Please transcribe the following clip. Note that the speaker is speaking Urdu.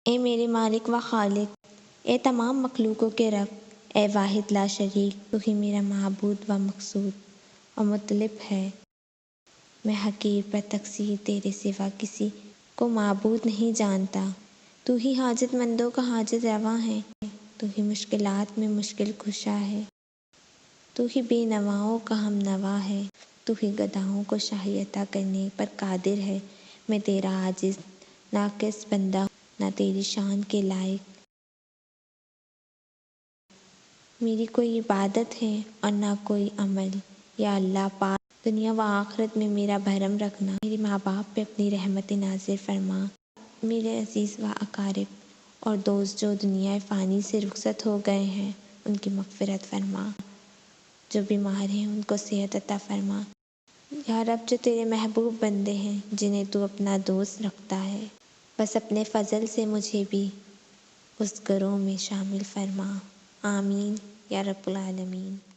اے میرے مالک و خالق، اے تمام مخلوقوں کے رب، اے واحد لا شریک، تو ہی میرا معبود و مقصود اور مطلب ہے۔ میں حقیر پر تقصیر تیرے سوا کسی کو معبود نہیں جانتا۔ تو ہی حاجت مندوں کا حاجت رواں ہے، تو ہی مشکلات میں مشکل کشا ہے، تو ہی بے نواؤں کا ہم نوا ہے، تو ہی گداؤں کو شاہی عطا کرنے پر قادر ہے۔ میں تیرا عاجز ناقص بندہ ہوں، نہ تیری شان کے لائق میری کوئی عبادت ہے اور نہ کوئی عمل۔ یا اللہ پاک، دنیا و آخرت میں میرا بھرم رکھنا، میرے ماں باپ پہ اپنی رحمت نازل فرما، میرے عزیز و اقارب اور دوست جو دنیا فانی سے رخصت ہو گئے ہیں ان کی مغفرت فرما، جو بیمار ہیں ان کو صحت عطا فرما۔ یا رب، جو تیرے محبوب بندے ہیں جنہیں تو اپنا دوست رکھتا ہے، بس اپنے فضل سے مجھے بھی اس گروہ میں شامل فرما۔ آمین یا رب العالمین۔